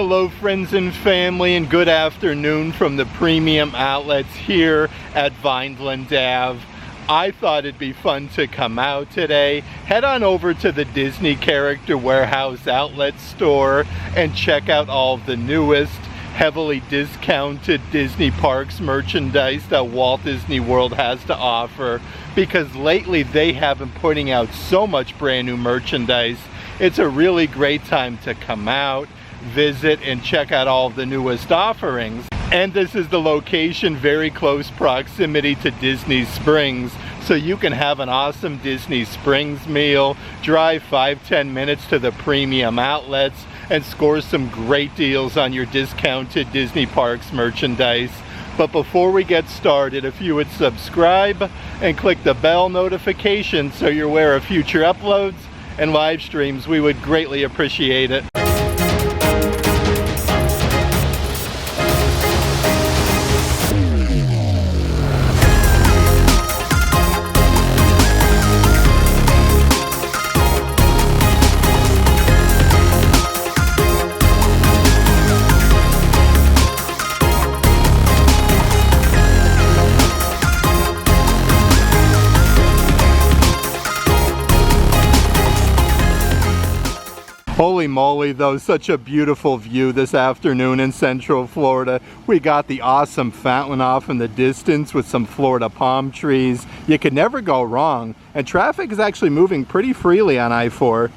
Hello friends and family, and good afternoon from the premium outlets here at Vineland Ave. I thought it'd be fun to come out today, head on over to the Disney Character Warehouse outlet store and check out all of the newest, heavily discounted Disney Parks merchandise that Walt Disney World has to offer, because lately they have been putting out so much brand new merchandise. It's a really great time to come out, visit, and check out all of the newest offerings. And this is the location, very close proximity to Disney Springs, so you can have an awesome Disney Springs meal, drive 5-10 minutes to the premium outlets, and score some great deals on your discounted Disney Parks merchandise. But before we get started, if you would subscribe and click the bell notification so you're aware of future uploads and live streams, we would greatly appreciate it. Holy moly though, such a beautiful view this afternoon in Central Florida. We got the awesome fountain off in the distance with some Florida palm trees. You could never go wrong, and traffic is actually moving pretty freely on I-4.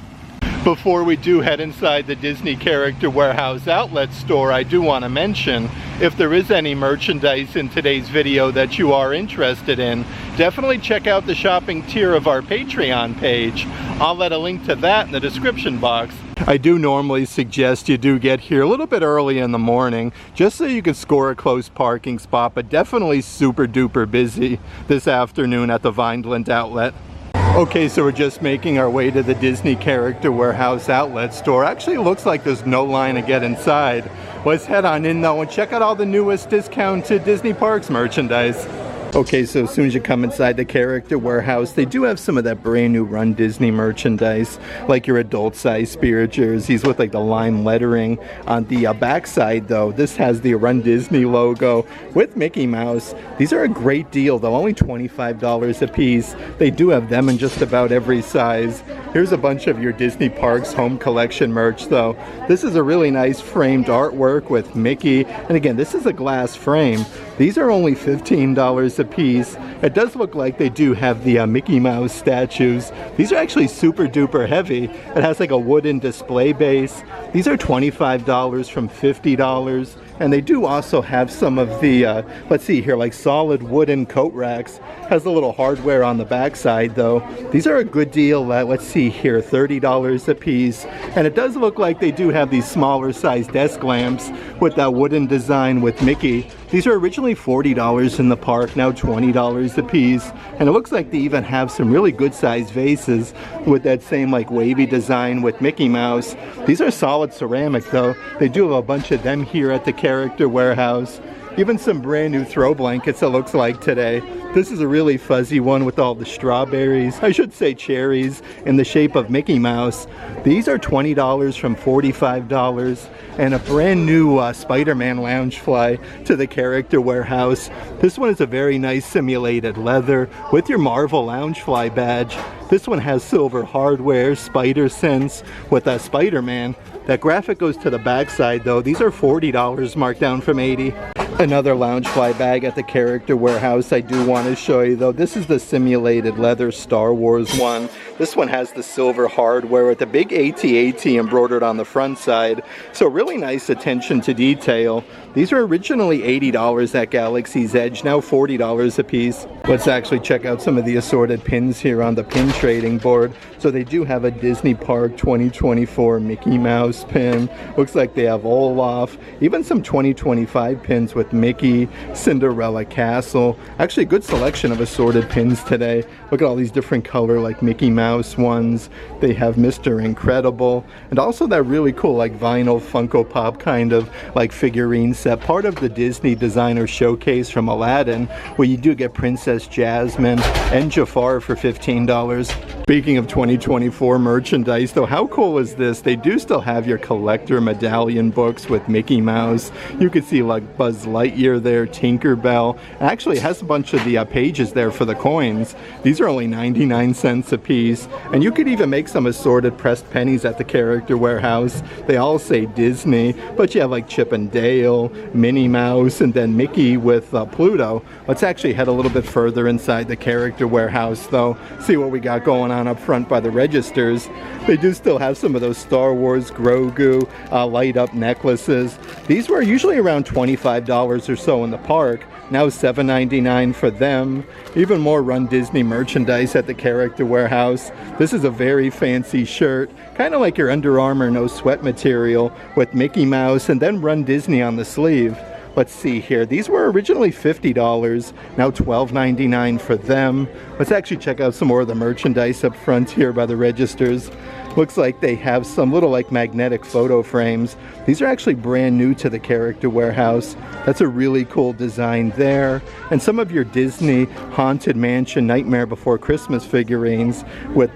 Before we do head inside the Disney Character Warehouse outlet store, I do want to mention, if there is any merchandise in today's video that you are interested in, definitely check out the shopping tier of our Patreon page. I'll let a link to that in the description box. I do normally suggest you do get here a little bit early in the morning, just so you can score a close parking spot, but definitely super duper busy this afternoon at the Vineland outlet. Okay, so we're just making our way to the Disney Character Warehouse outlet store. Actually, it looks like there's no line to get inside. Let's head on in though and check out all the newest discounted Disney Parks merchandise. Okay, so as soon as you come inside the Character Warehouse, they do have some of that brand new Run Disney merchandise, like your adult size Spirit jerseys with like the lime lettering. On the back side though, this has the Run Disney logo with Mickey Mouse. These are a great deal though, only $25 a piece. They do have them in just about every size. Here's a bunch of your Disney Parks home collection merch though. This is a really nice framed artwork with Mickey, and again, this is a glass frame. These are only $15 a piece. It does look like they do have the Mickey Mouse statues. These are actually super duper heavy. It has like a wooden display base. These are $25 from $50. And they do also have some of the, let's see here, like solid wooden coat racks. Has a little hardware on the back side though. These are a good deal at, let's see here, $30 a piece. And it does look like they do have these smaller size desk lamps with that wooden design with Mickey. These are originally $40 in the park, now $20 a piece. And it looks like they even have some really good sized vases with that same like wavy design with Mickey Mouse. These are solid ceramic though. They do have a bunch of them here at the Character Warehouse. Even some brand new throw blankets it looks like today. This is a really fuzzy one with all the strawberries, I should say cherries, in the shape of Mickey Mouse. These are $20 from $45. And a brand new Spider-Man Loungefly to the Character Warehouse. This one is a very nice simulated leather with your Marvel Loungefly badge. This one has silver hardware, spider sense with a Spider-Man. That graphic goes to the back side though. These are $40 marked down from $80. Another Loungefly bag at the Character Warehouse I do want to show you though. This is the simulated leather Star Wars one. This one has the silver hardware with the big AT-AT embroidered on the front side. So really nice attention to detail. These were originally $80 at Galaxy's Edge, now $40 a piece. Let's actually check out some of the assorted pins here on the pin trading board. So they do have a Disney Park 2024 Mickey Mouse pin. Looks like they have Olaf. Even some 2025 pins with Mickey, Cinderella Castle. Actually a good selection of assorted pins today. Look at all these different color like Mickey Mouse ones. They have Mr. Incredible. And also that really cool like vinyl Funko Pop kind of like figurine set, part of the Disney Designer Showcase from Aladdin, where you do get Princess Jasmine and Jafar for $15. Speaking of 2024 merchandise, though, how cool is this? They do still have your collector medallion books with Mickey Mouse. You could see like Buzz Lightyear there, Tinkerbell. Actually, it has a bunch of the pages there for the coins. These are only 99 cents a piece. And you could even make some assorted pressed pennies at the Character Warehouse. They all say Disney, but you have like Chip and Dale, Minnie Mouse, and then Mickey with Pluto. Let's actually head a little bit further inside the Character Warehouse, though. See what we got going on up front by the registers. They do still have some of those Star Wars Grogu light up necklaces. These were usually around $25 or so in the park. Now $7.99 for them. Even more Run Disney merchandise at the Character Warehouse. This is a very fancy shirt, kind of like your Under Armour no sweat material with Mickey Mouse and then Run Disney on the sleeve. Let's see here. These were originally $50, now $12.99 for them. Let's actually check out some more of the merchandise up front here by the registers. Looks like they have some little like magnetic photo frames. These are actually brand new to the Character Warehouse. That's a really cool design there. And some of your Disney Haunted Mansion Nightmare Before Christmas figurines with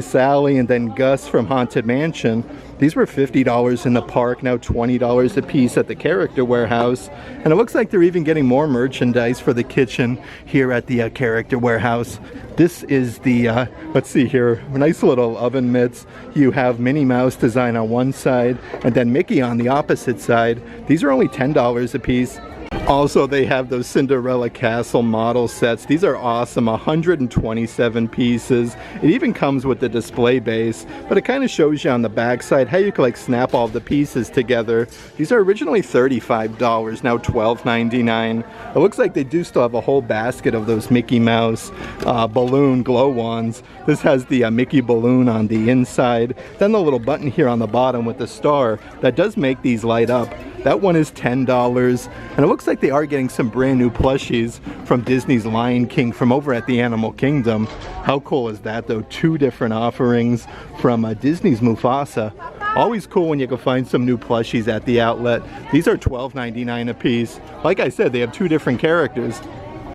Sally and then Gus from Haunted Mansion. These were $50 in the park, now $20 a piece at the Character Warehouse. And it looks like they're even getting more merchandise for the kitchen here at the Character Warehouse. This is the, let's see here, nice little oven mitts. You have Minnie Mouse design on one side and then Mickey on the opposite side. These are only $10 a piece. Also, they have those Cinderella Castle model sets. These are awesome, 127 pieces. It even comes with the display base, but it kind of shows you on the back side how you can like snap all the pieces together. These are originally $35, now $12.99. It looks like they do still have a whole basket of those Mickey Mouse balloon glow-ons. This has the Mickey balloon on the inside, then the little button here on the bottom with the star that does make these light up. That one is $10, and it looks like they are getting some brand new plushies from Disney's Lion King from over at the Animal Kingdom. How cool is that though? Two different offerings from Disney's Mufasa. Always cool when you can find some new plushies at the outlet. These are $12.99 a piece. Like I said, they have two different characters.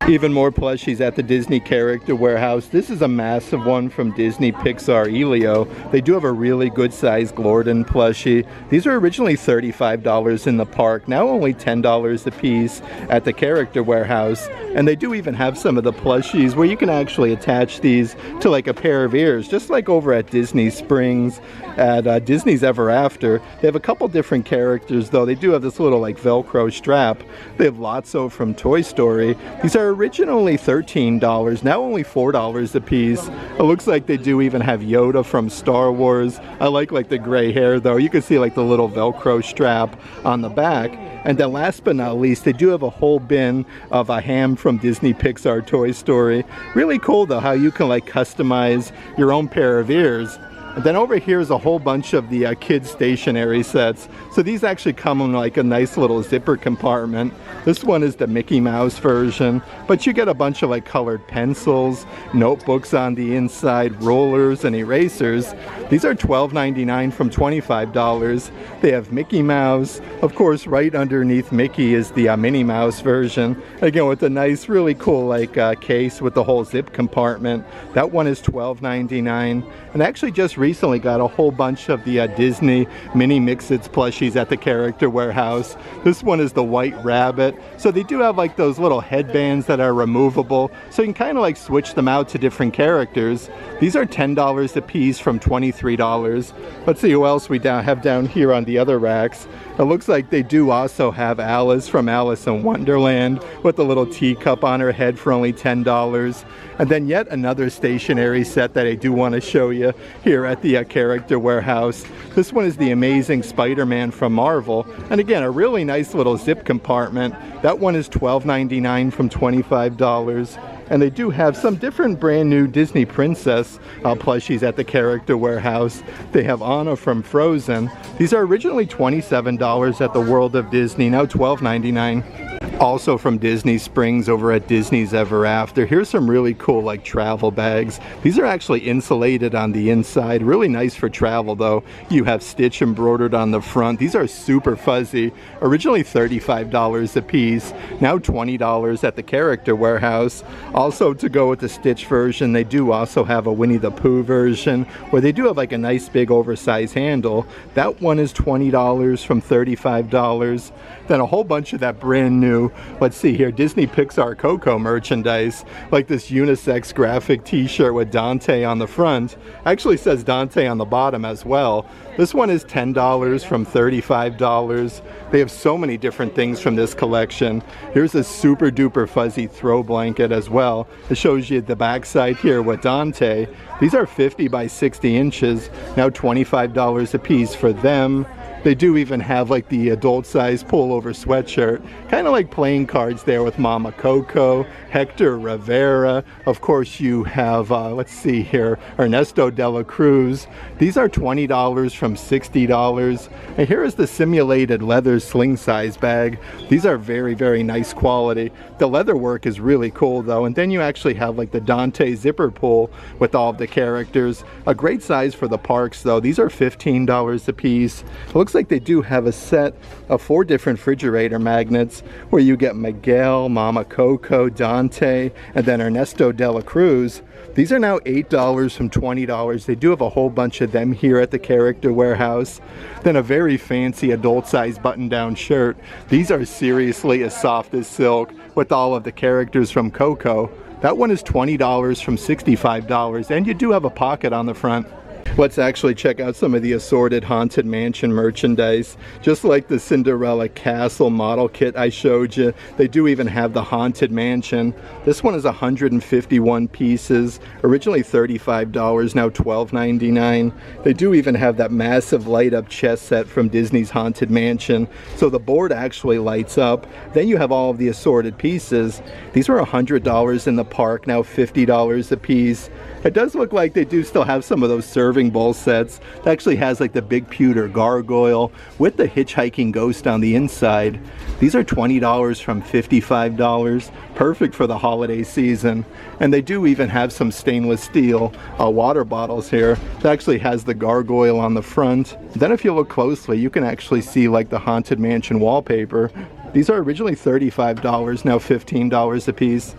Even more plushies at the Disney Character Warehouse. This is a massive one from Disney Pixar Elio. They do have a really good sized Glorden plushie. These were originally $35 in the park, now only $10 a piece at the Character Warehouse. And they do even have some of the plushies where you can actually attach these to like a pair of ears, just like over at Disney Springs at Disney's Ever After. They have a couple different characters though. They do have this little like Velcro strap. They have Lotso from Toy Story. These are originally $13, now only $4 a piece. It looks like they do even have Yoda from Star Wars. I like the gray hair though. You can see like the little Velcro strap on the back. And then last but not least, they do have a whole bin of a ham from Disney Pixar Toy Story. Really cool though how you can like customize your own pair of ears. And then over here is a whole bunch of the kids stationery sets. So these actually come in like a nice little zipper compartment. This one is the Mickey Mouse version, but you get a bunch of like colored pencils, notebooks on the inside, rollers and erasers. These are $12.99 from $25. They have Mickey Mouse. Of course, right underneath Mickey is the Minnie Mouse version. Again, with a nice, really cool like case with the whole zip compartment. That one is $12.99. And actually just recently got a whole bunch of the Disney Mini Mix-Its plushies at the Character Warehouse. This one is the White Rabbit. So they do have like those little headbands that are removable, so you can kind of like switch them out to different characters. These are $10 a piece from $23. Let's see who else we have down here on the other racks. It looks like they do also have Alice from Alice in Wonderland with a little teacup on her head for only $10. And then yet another stationery set that I do want to show you here at the Character Warehouse. This one is the Amazing Spider-Man from Marvel. And again, a really nice little zip compartment. That one is $12.99 from $25. And they do have some different brand new Disney Princess plushies at the Character Warehouse. They have Anna from Frozen. These are originally $27 at the World of Disney, now $12.99. Also from Disney Springs over at Disney's Ever After. Here's some really cool like travel bags. These are actually insulated on the inside. Really nice for travel though. You have stitch embroidered on the front. These are super fuzzy. Originally $35 a piece. Now $20 at the Character Warehouse. Also to go with the stitch version, they do also have a Winnie the Pooh version where they do have like a nice big oversized handle. That one is $20 from $35. Then a whole bunch of that brand new, let's see here, Disney Pixar Coco merchandise, like this unisex graphic t-shirt with Dante on the front. Actually says Dante on the bottom as well. This one is $10 from $35. They have so many different things from this collection. Here's a super duper fuzzy throw blanket as well. It shows you the backside here with Dante. These are 50 by 60 inches, now $25 a piece for them. They do even have like the adult size pullover sweatshirt, kind of like playing cards there with Mama Coco, Hector Rivera. Of course you have, let's see here, Ernesto de la Cruz. These are $20 from $60. And here is the simulated leather sling size bag. These are very, very nice quality. The leather work is really cool though. And then you actually have like the Dante zipper pull with all of the characters. A great size for the parks though. These are $15 a piece. It looks like they do have a set of 4 different refrigerator magnets where you get Miguel, Mama Coco, Dante, and then Ernesto de la Cruz. These are now $8 from $20. They do have a whole bunch of them here at the Character Warehouse. Then a very fancy adult size button-down shirt. These are seriously as soft as silk with all of the characters from Coco. That one is $20 from $65, and you do have a pocket on the front. Let's actually check out some of the assorted Haunted Mansion merchandise. Just like the Cinderella Castle model kit I showed you, they do even have the Haunted Mansion. This one is 151 pieces, originally $35, now $12.99. They do even have that massive light up chess set from Disney's Haunted Mansion. So the board actually lights up. Then you have all of the assorted pieces. These were $100 in the park, now $50 a piece. It does look like they do still have some of those serving bowl sets. It actually has like the big pewter gargoyle with the hitchhiking ghost on the inside. These are $20 from $55. Perfect for the holiday season. And they do even have some stainless steel water bottles here. It actually has the gargoyle on the front. Then if you look closely, you can actually see like the Haunted Mansion wallpaper. These are originally $35, now $15 a piece.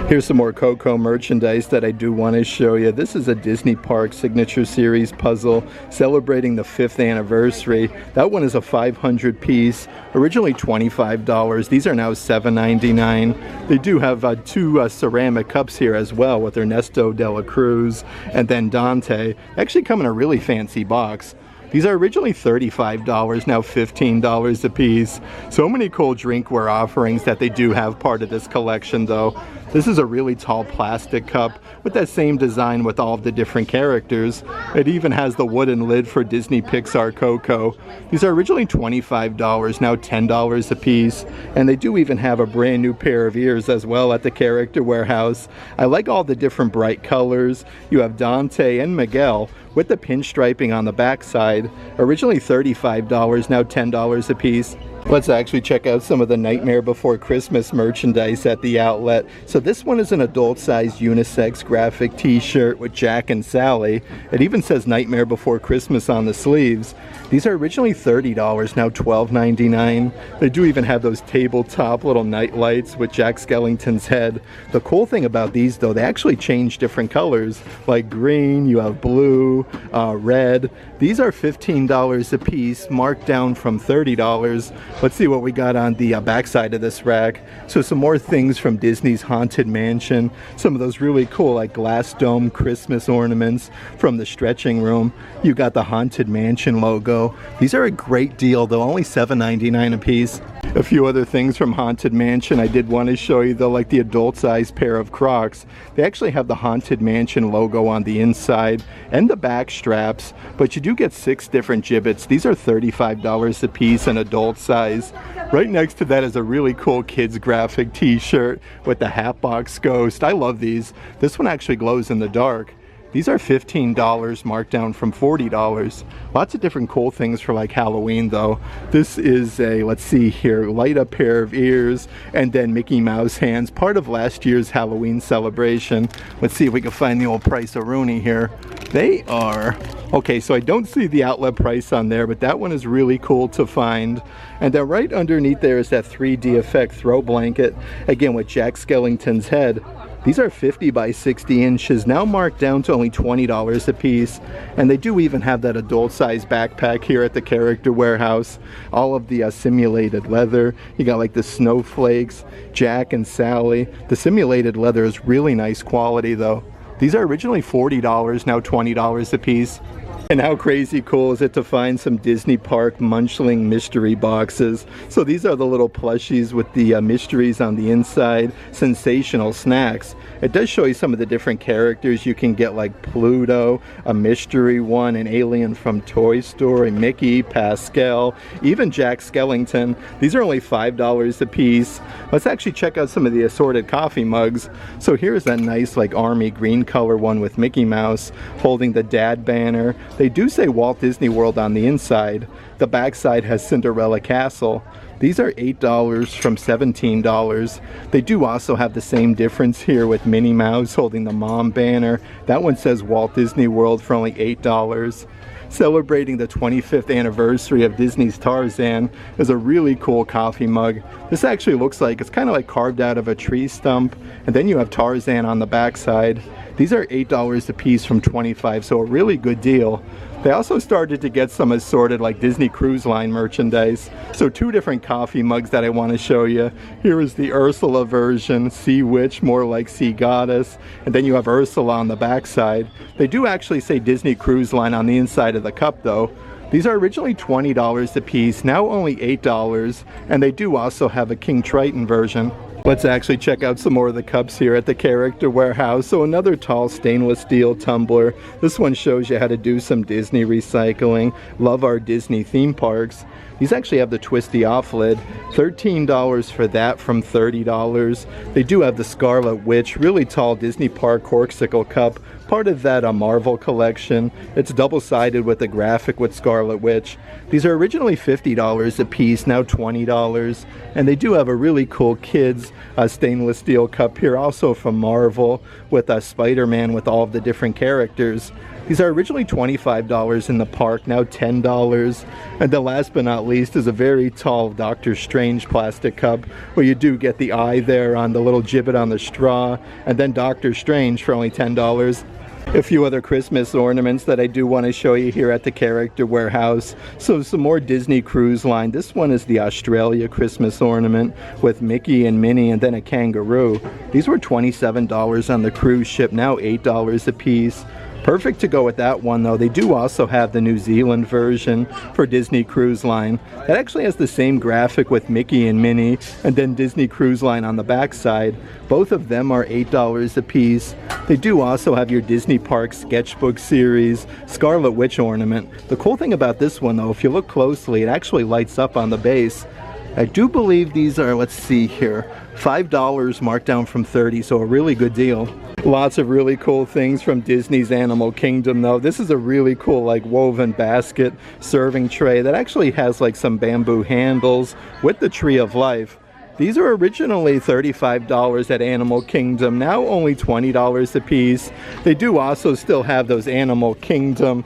Here's some more Coco merchandise that I do want to show you. This is a Disney Park Signature Series puzzle celebrating the 5th anniversary. That one is a 500 piece, originally $25. These are now $7.99. They do have 2 ceramic cups here as well with Ernesto de la Cruz and then Dante. Actually come in a really fancy box. These are originally $35, now $15 a piece. So many cool drinkware offerings that they do have part of this collection though. This is a really tall plastic cup with that same design with all of the different characters. It even has the wooden lid for Disney Pixar Coco. These are originally $25, now $10 a piece. And they do even have a brand new pair of ears as well at the Character Warehouse. I like all the different bright colors. You have Dante and Miguel with the pinstriping on the backside. Originally $35, now $10 a piece. Let's actually check out some of the Nightmare Before Christmas merchandise at the outlet. So this one is an adult-sized unisex graphic t-shirt with Jack and Sally. It even says Nightmare Before Christmas on the sleeves. These are originally $30, now $12.99. They do even have those tabletop little night lights with Jack Skellington's head. The cool thing about these though, they actually change different colors, like green, you have blue, red. These are $15 a piece, marked down from $30. Let's see what we got on the backside of this rack. So some more things from Disney's Haunted Mansion. Some of those really cool like glass dome Christmas ornaments from the stretching room. You got the Haunted Mansion logo. These are a great deal though, only $7.99 a piece. A few other things from Haunted Mansion I did want to show you though, like the adult size pair of Crocs. They actually have the Haunted Mansion logo on the inside and the back straps, but you do get 6 different gibbets. These are $35 a piece in adult size. Right next to that is a really cool kids graphic t-shirt with the Hatbox Ghost. I love these. This one actually glows in the dark. These are $15, marked down from $40. Lots of different cool things for like Halloween though. This is a, let's see here, light up pair of ears and then Mickey Mouse hands, part of last year's Halloween celebration. Let's see if we can find the old price of Rooney here. They are, okay, so I don't see the outlet price on there, but that one is really cool to find. And then right underneath there is that 3D effect throw blanket, again with Jack Skellington's head. These are 50 by 60 inches, now marked down to only $20 a piece. And they do even have that adult size backpack here at the Character Warehouse. All of the simulated leather. You got like the snowflakes, Jack and Sally. The simulated leather is really nice quality though. These are originally $40, now $20 a piece. And how crazy cool is it to find some Disney Park Munchling mystery boxes. So these are the little plushies with the mysteries on the inside, sensational snacks. It does show you some of the different characters you can get, like Pluto, a mystery one, an alien from Toy Story, Mickey, Pascal, even Jack Skellington. These are only $5 a piece. Let's actually check out some of the assorted coffee mugs. So here's that nice like army green color one with Mickey Mouse holding the dad banner. They do say Walt Disney World on the inside. The backside has Cinderella Castle. These are $8 from $17. They do also have the same difference here with Minnie Mouse holding the mom banner. That one says Walt Disney World for only $8. Celebrating the 25th anniversary of Disney's Tarzan is a really cool coffee mug. This actually looks like it's kind of like carved out of a tree stump, and then you have Tarzan on the backside. These are $8 a piece from $25, so a really good deal. They also started to get some assorted like Disney Cruise Line merchandise. So two different coffee mugs that I want to show you. Here is the Ursula version, Sea Witch, more like Sea Goddess. And then you have Ursula on the backside. They do actually say Disney Cruise Line on the inside of the cup though. These are originally $20 a piece, now only $8. And they do also have a King Triton version. Let's actually check out some more of the cups here at the Character Warehouse. So another tall stainless steel tumbler. This one shows you how to do some Disney recycling. Love our Disney theme parks. These actually have the twisty off lid. $13 for that from $30. They do have the Scarlet Witch, really tall Disney Park corksicle cup. Part of that Marvel collection. It's double-sided with a graphic with Scarlet Witch. These are originally $50 a piece, now $20. And they do have a really cool kids stainless steel cup here, also from Marvel, with Spider-Man with all of the different characters. These are originally $25 in the park, now $10. And then last but not least is a very tall Doctor Strange plastic cup, where you do get the eye there on the little gibbet on the straw, and then Doctor Strange for only $10. A few other Christmas ornaments that I do want to show you here at the Character Warehouse. So some more Disney Cruise Line. This one is the Australia Christmas ornament with Mickey and Minnie and then a kangaroo. These were $27 on the cruise ship, now $8 a piece. Perfect to go with that one though. They do also have the New Zealand version for Disney Cruise Line. That actually has the same graphic with Mickey and Minnie and then Disney Cruise Line on the backside. Both of them are $8 a piece. They do also have your Disney Park Sketchbook series Scarlet Witch ornament. The cool thing about this one though, if you look closely, it actually lights up on the base. I do believe these are, let's see here, $5 marked down from $30, so a really good deal. Lots of really cool things from Disney's Animal Kingdom though. This is a really cool like woven basket serving tray that actually has like some bamboo handles with the Tree of Life. These are originally $35 at Animal Kingdom, now only $20 a piece. They do also still have those Animal Kingdom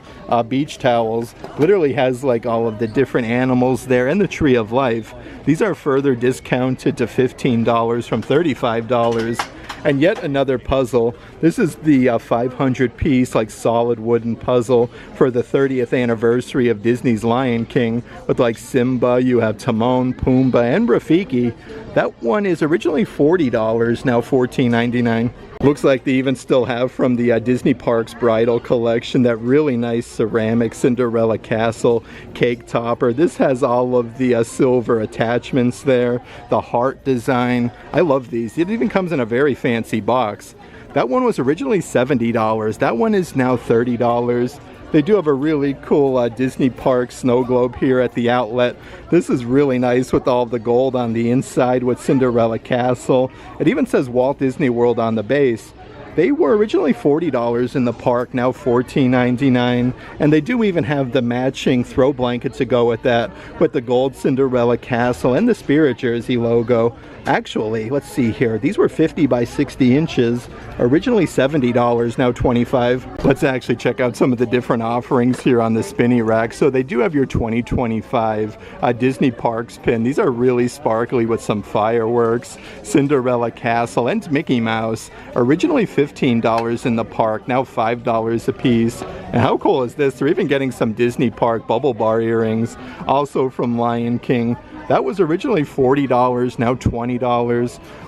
beach towels. Literally has like all of the different animals there and the Tree of Life. These are further discounted to $15 from $35. And yet another puzzle. This is the 500-piece like solid wooden puzzle for the 30th anniversary of Disney's Lion King with like Simba, you have Timon, Pumbaa, and Rafiki. That one is originally $40, now $14.99. Looks like they even still have from the Disney Parks Bridal Collection that really nice ceramic Cinderella Castle cake topper. This has all of the silver attachments there, the heart design. I love these. It even comes in a very fancy box. That one was originally $70. That one is now $30. They do have a really cool Disney Park snow globe here at the outlet. This is really nice with all the gold on the inside with Cinderella Castle. It even says Walt Disney World on the base. They were originally $40 in the park, now $14.99. And they do even have the matching throw blanket to go with that, with the gold Cinderella castle and the Spirit Jersey logo. Actually, let's see here. These were 50 by 60 inches, originally $70, now $25. Let's actually check out some of the different offerings here on the spinny rack. So they do have your 2025 Disney Parks pin. These are really sparkly with some fireworks. Cinderella Castle and Mickey Mouse, originally $15 in the park, now $5 a piece. And how cool is this? They're even getting some Disney Park bubble bar earrings, also from Lion King. That was originally $40, now $20.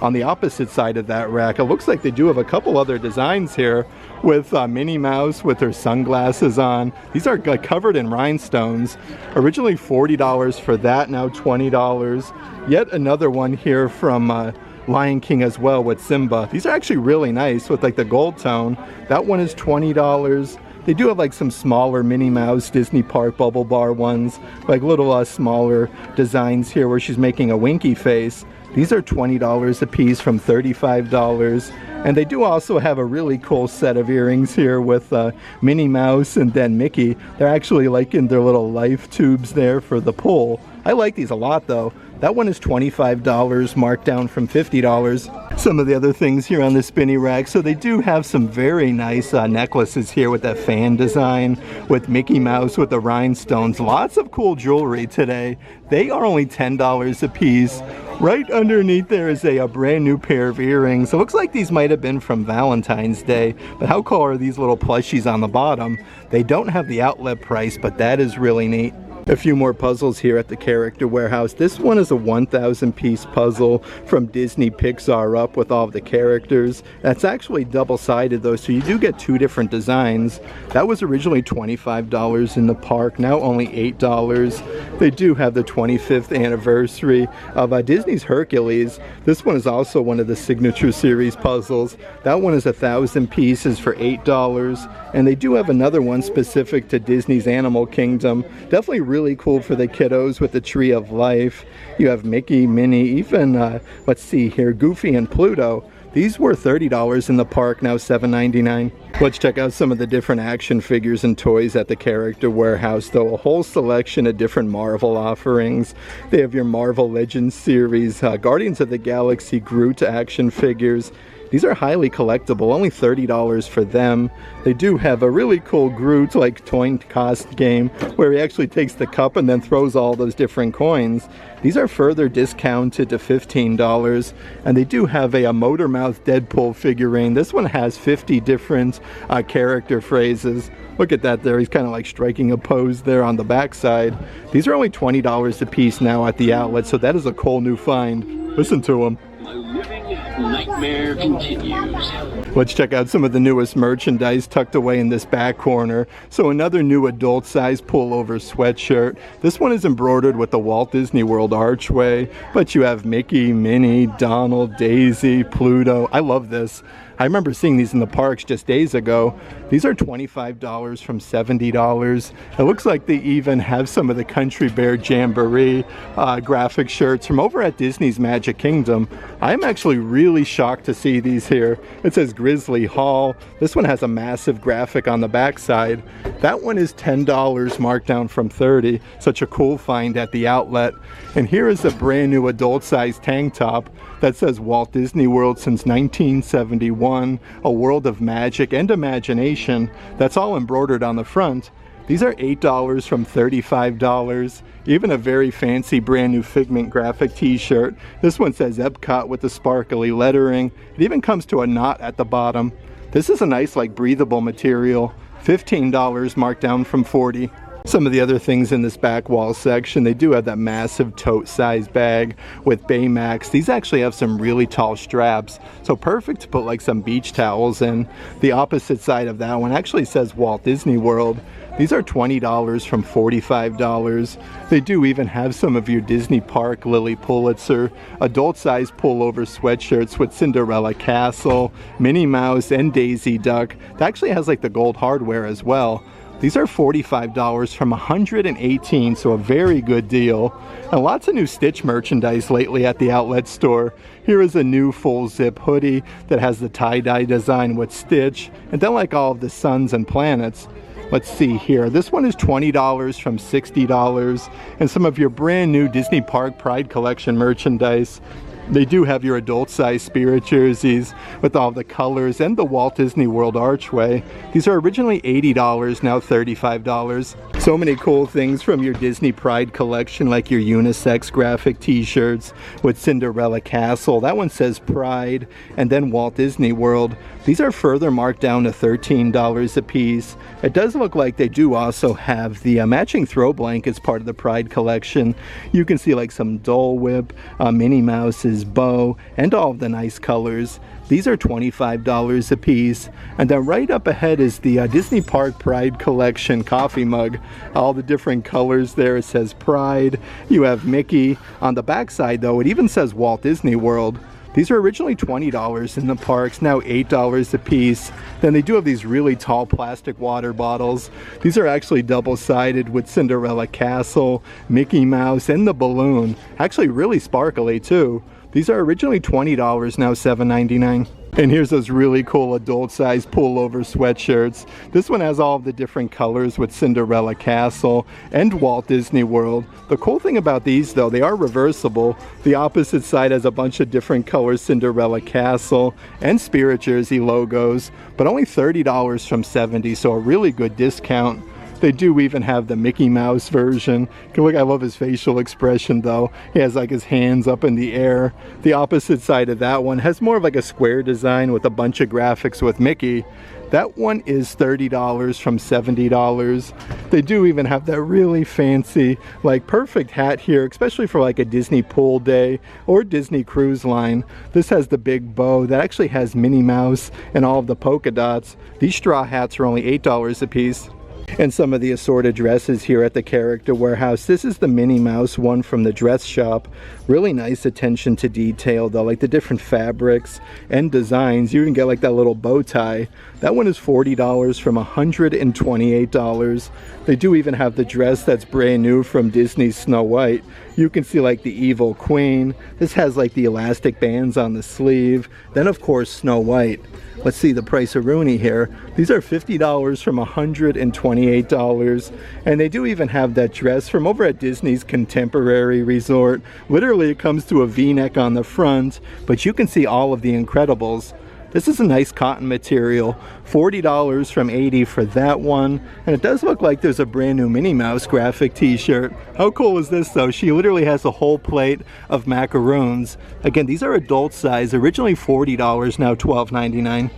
On the opposite side of that rack, it looks like they do have a couple other designs here with Minnie Mouse with her sunglasses on. These are covered in rhinestones. Originally $40 for that, now $20. Yet another one here from Lion King as well with Simba. These are actually really nice with like the gold tone. That one is $20. They do have like some smaller Minnie Mouse Disney Park bubble bar ones, like little smaller designs here where she's making a winky face. These are $20 a piece from $35. And they do also have a really cool set of earrings here with Minnie Mouse and then Mickey. They're actually like in their little life tubes there for the pull. I like these a lot though. That one is $25, marked down from $50. Some of the other things here on the spinny rack. So they do have some very nice necklaces here with that fan design, with Mickey Mouse with the rhinestones. Lots of cool jewelry today. They are only $10 a piece. Right underneath there is a brand new pair of earrings. It looks like these might have been from Valentine's Day. But how cool are these little plushies on the bottom? They don't have the outlet price, but that is really neat. A few more puzzles here at the Character Warehouse. This one is a 1,000 piece puzzle from Disney Pixar Up with all of the characters. That's actually double-sided though, so you do get two different designs. That was originally $25 in the park, now only $8. They do have the 25th anniversary of Disney's Hercules. This one is also one of the signature series puzzles. That one is 1,000 pieces for $8. And they do have another one specific to Disney's Animal Kingdom. Definitely really cool for the kiddos with the Tree of Life. You have Mickey, Minnie, even, let's see here, Goofy and Pluto. These were $30 in the park, now $7.99. Let's check out some of the different action figures and toys at the Character Warehouse, though. A whole selection of different Marvel offerings. They have your Marvel Legends series, Guardians of the Galaxy Groot action figures. These are highly collectible, only $30 for them. They do have a really cool Groot like coin cost game where he actually takes the cup and then throws all those different coins. These are further discounted to $15, and they do have a Motormouth Deadpool figurine. This one has 50 different character phrases. Look at that there, he's kind of like striking a pose there on the backside. These are only $20 a piece now at the outlet, so that is a cool new find. Listen to him. Nightmare continues. Let's check out some of the newest merchandise tucked away in this back corner. So another new adult size pullover sweatshirt. This one is embroidered with the Walt Disney World archway, but you have Mickey, Minnie, Donald, Daisy, Pluto. I love this. I remember seeing these in the parks just days ago. These are $25 from $70. It looks like they even have some of the Country Bear Jamboree graphic shirts from over at Disney's Magic Kingdom. I'm actually really shocked to see these here. It says Grizzly Hall. This one has a massive graphic on the backside. That one is $10 marked down from $30. Such a cool find at the outlet. And here is a brand new adult size tank top that says Walt Disney World since 1971, a world of magic and imagination. That's all embroidered on the front. These are $8 from $35. Even a very fancy brand new Figment graphic t-shirt. This one says Epcot with the sparkly lettering. It even comes to a knot at the bottom. This is a nice like breathable material. $15 marked down from $40. Some of the other things in this back wall section, they do have that massive tote size bag with Baymax. These actually have some really tall straps, so perfect to put like some beach towels in. The opposite side of that one actually says Walt Disney World. These are $20 from $45. They do even have some of your Disney Park Lily Pulitzer adult size pullover sweatshirts with Cinderella Castle, Minnie Mouse, and Daisy Duck. That actually has like the gold hardware as well. These are $45 from $118, so a very good deal. And lots of new Stitch merchandise lately at the outlet store. Here is a new full zip hoodie that has the tie-dye design with Stitch, and then like all of the suns and planets. Let's see here. This one is $20 from $60, and some of your brand new Disney Park Pride Collection merchandise. They do have your adult size Spirit jerseys with all the colors and the Walt Disney World archway. These are originally $80, now $35. So many cool things from your Disney Pride collection, like your unisex graphic t-shirts with Cinderella Castle. That one says Pride, and then Walt Disney World. These are further marked down to $13 a piece. It does look like they do also have the matching throw blankets part of the Pride collection. You can see like some Dole Whip, Minnie Mouse's bow, and all of the nice colors. These are $25 a piece. And then right up ahead is the Disney Park Pride Collection coffee mug. All the different colors there. It says Pride. You have Mickey. On the back side though, it even says Walt Disney World. These were originally $20 in the parks, now $8 a piece. Then they do have these really tall plastic water bottles. These are actually double-sided with Cinderella Castle, Mickey Mouse, and the balloon. Actually really sparkly too. These are originally $20, now $7.99. And here's those really cool adult-size pullover sweatshirts. This one has all of the different colors with Cinderella Castle and Walt Disney World. The cool thing about these, though, they are reversible. The opposite side has a bunch of different colors, Cinderella Castle and Spirit Jersey logos, but only $30 from $70, so a really good discount. They do even have the Mickey Mouse version. Look, I love his facial expression though. He has like his hands up in the air. The opposite side of that one has more of like a square design with a bunch of graphics with Mickey. That one is $30 from $70. They do even have that really fancy, like perfect hat here, especially for like a Disney pool day or Disney cruise line. This has the big bow that actually has Minnie Mouse and all of the polka dots. These straw hats are only $8 a piece. And some of the assorted dresses here at the Character Warehouse. This is the Minnie Mouse one from the dress shop. Really nice attention to detail though, like the different fabrics and designs. You can get like that little bow tie. That one is $40 from $128. They do even have the dress that's brand new from Disney's Snow White. You can see like the Evil Queen. This has like the elastic bands on the sleeve. Then of course Snow White. Let's see the price of Rooney here. These are $50 from $128. And they do even have that dress from over at Disney's Contemporary Resort. Literally it comes to a V-neck on the front, but you can see all of the Incredibles. This is a nice cotton material, $40 from $80 for that one. And it does look like there's a brand new Minnie Mouse graphic t-shirt. How cool is this though? She literally has a whole plate of macaroons. Again, these are adult size, originally $40, now $12.99.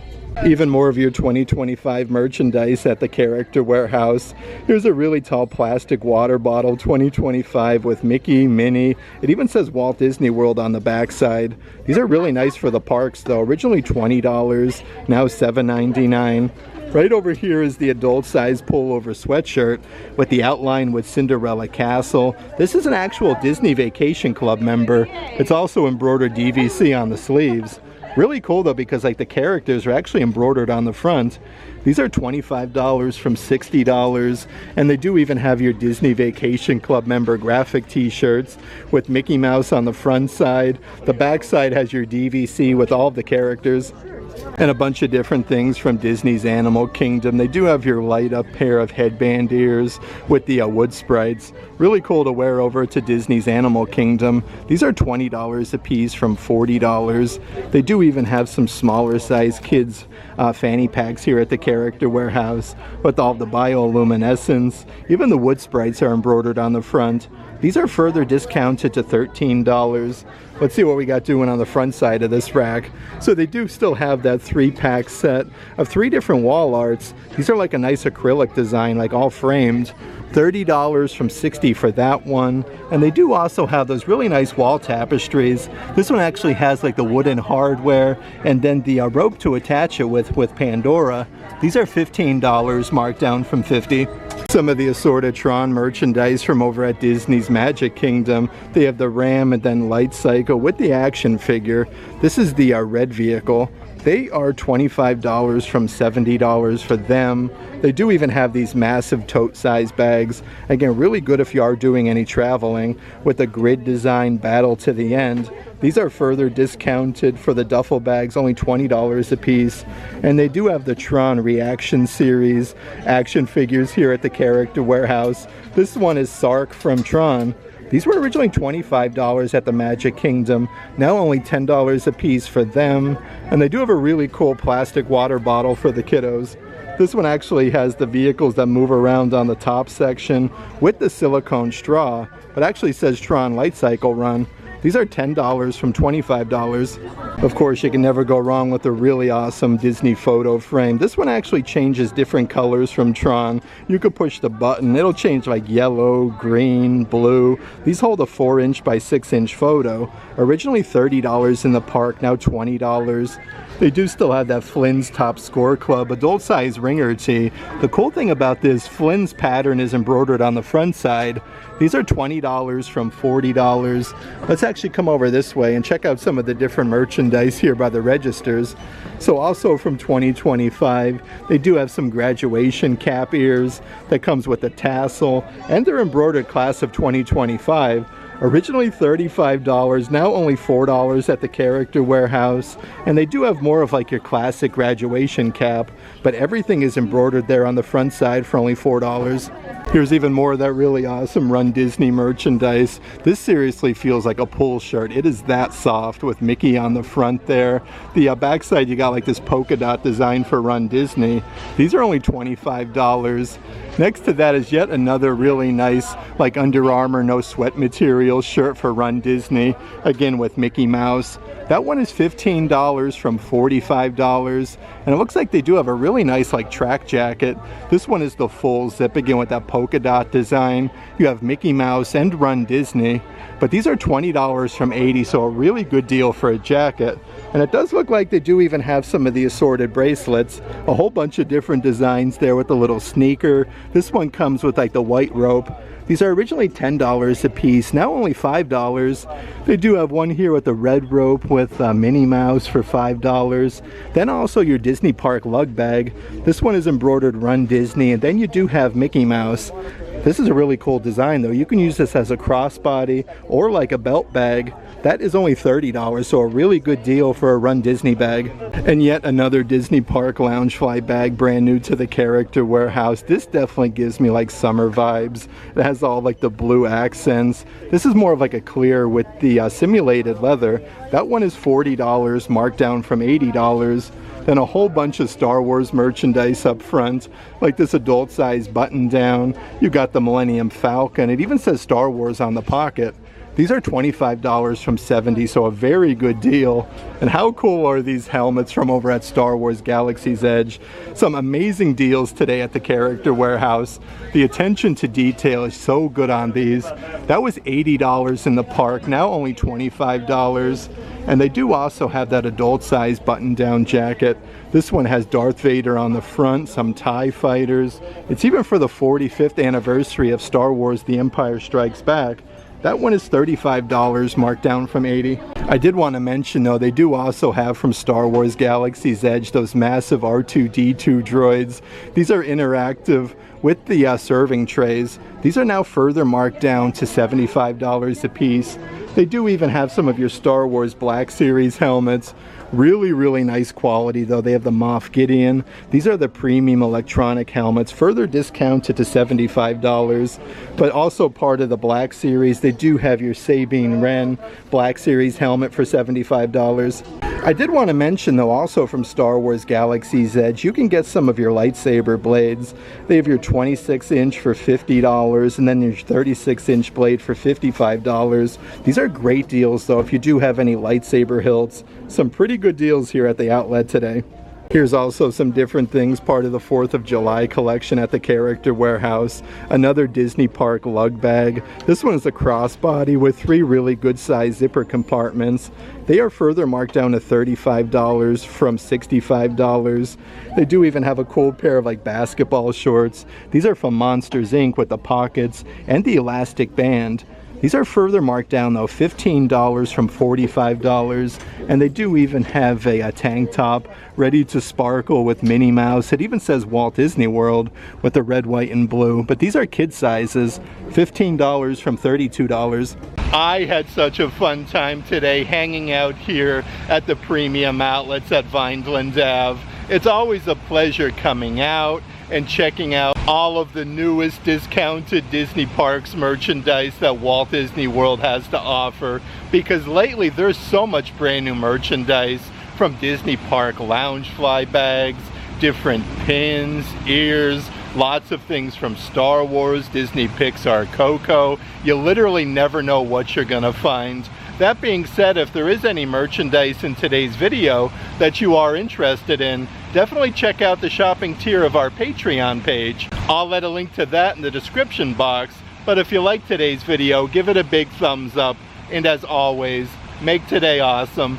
Even more of your 2025 merchandise at the Character Warehouse. Here's a really tall plastic water bottle, 2025, with Mickey, Minnie. It even says Walt Disney World on the backside. These are really nice for the parks though. Originally $20, now $7.99. Right over here is the adult size pullover sweatshirt with the outline with Cinderella Castle. This is an actual Disney Vacation Club member. It's also embroidered DVC on the sleeves. Really cool though, because like the characters are actually embroidered on the front. These are $25 from $60, and they do even have your Disney Vacation Club member graphic t-shirts with Mickey Mouse on the front side. The back side has your DVC with all of the characters. And a bunch of different things from Disney's Animal Kingdom. They do have your light up pair of headband ears with the wood sprites. Really cool to wear over to Disney's Animal Kingdom. These are $20 a piece from $40. They do even have some smaller size kids fanny packs here at the Character Warehouse with all the bioluminescence. Even the wood sprites are embroidered on the front. These are further discounted to $13. Let's see what we got doing on the front side of this rack. So they do still have that 3-pack set of 3 different wall arts. These are like a nice acrylic design, like all framed. $30 from $60 for that one. And they do also have those really nice wall tapestries. This one actually has like the wooden hardware and then the rope to attach it with Pandora. These are $15 marked down from $50. Some of the assorted Tron merchandise from over at Disney's Magic Kingdom. They have the Ram and then Light Cycle with the action figure. This is the red vehicle. They are $25 from $70 for them. They do even have these massive tote size bags. Again, really good if you are doing any traveling with a grid design battle to the end. These are further discounted for the duffel bags, only $20 a piece. And they do have the Tron Reaction Series action figures here at the Character Warehouse. This one is Sark from Tron. These were originally $25 at the Magic Kingdom, now only $10 a piece for them. And they do have a really cool plastic water bottle for the kiddos. This one actually has the vehicles that move around on the top section with the silicone straw, but actually says Tron Light Cycle Run. These are $10 from $25. Of course, you can never go wrong with a really awesome Disney photo frame. This one actually changes different colors from Tron. You could push the button. It'll change like yellow, green, blue. These hold a 4" by 6" photo. Originally $30 in the park, now $20. They do still have that Flynn's Top Score Club adult size ringer tee. The cool thing about this, Flynn's pattern is embroidered on the front side. These are $20 from $40. Let's actually come over this way and check out some of the different merchandise here by the registers. So also from 2025, they do have some graduation cap ears that comes with a tassel, and they're embroidered class of 2025. Originally $35, now only $4 at the Character Warehouse. And they do have more of like your classic graduation cap, but everything is embroidered there on the front side for only $4. Here's even more of that really awesome Run Disney merchandise. This seriously feels like a pull shirt. It is that soft with Mickey on the front there. The backside, you got like this polka dot design for Run Disney. These are only $25. Next to that is yet another really nice like Under Armour no sweat material shirt for Run Disney, again with Mickey Mouse. That one is $15 from $45, and it looks like they do have a really nice like track jacket. This one is the full zip, again with that polka dot design. You have Mickey Mouse and Run Disney, but these are $20 from $80, so a really good deal for a jacket. And it does look like they do even have some of the assorted bracelets, a whole bunch of different designs there with the little sneaker. This one comes with like the white rope. These are originally $10 a piece, now only $5. They do have one here with the red rope with Minnie Mouse for $5. Then also your Disney Park lug bag. This one is embroidered Run Disney, and then you do have Mickey Mouse. This is a really cool design though. You can use this as a crossbody or like a belt bag. That is only $30, so a really good deal for a Run Disney bag. And yet another Disney Park Loungefly bag, brand new to the Character Warehouse. This definitely gives me like summer vibes. It has all like the blue accents. This is more of like a clear with the simulated leather. That one is $40, marked down from $80. Then a whole bunch of Star Wars merchandise up front, like this adult size button down. You got the Millennium Falcon. It even says Star Wars on the pocket. These are $25 from $70, so a very good deal. And how cool are these helmets from over at Star Wars Galaxy's Edge? Some amazing deals today at the Character Warehouse. The attention to detail is so good on these. That was $80 in the park, now only $25. And they do also have that adult size button down jacket. This one has Darth Vader on the front, some TIE fighters. It's even for the 45th anniversary of Star Wars The Empire Strikes Back. That one is $35, marked down from $80. I did want to mention though, they do also have from Star Wars Galaxy's Edge those massive R2-D2 droids. These are interactive with the serving trays. These are now further marked down to $75 a piece. They do even have some of your Star Wars Black Series helmets. Really, really nice quality though. They have the Moff Gideon. These are the premium electronic helmets, further discounted to $75, but also part of the Black Series. They do have your Sabine Wren Black Series helmet for $75. I did want to mention though, also from Star Wars Galaxy's Edge, you can get some of your lightsaber blades. They have your 26-inch for $50, and then your 36-inch blade for $55. These are great deals though if you do have any lightsaber hilts. Some pretty good deals here at the outlet today. Here's also some different things, part of the 4th of July collection at the Character Warehouse. Another Disney Park lug bag. This one is a crossbody with 3 really good size zipper compartments. They are further marked down to $35 from $65. They do even have a cool pair of like basketball shorts. These are from Monsters Inc. with the pockets and the elastic band. These are further marked down though, $15 from $45, and they do even have a tank top ready to sparkle with Minnie Mouse. It even says Walt Disney World with the red, white, and blue, but these are kid sizes, $15 from $32. I had such a fun time today hanging out here at the premium outlets at Vineland Ave. It's always a pleasure coming out and checking out all of the newest discounted Disney Parks merchandise that Walt Disney World has to offer, because lately there's so much brand new merchandise from Disney Park Loungefly bags, different pins, ears, lots of things from Star Wars, Disney Pixar, Coco. You literally never know what you're gonna find. That being said, if there is any merchandise in today's video that you are interested in, definitely check out the shopping tier of our Patreon page. I'll let a link to that in the description box, but if you like today's video, give it a big thumbs up, and as always, make today awesome.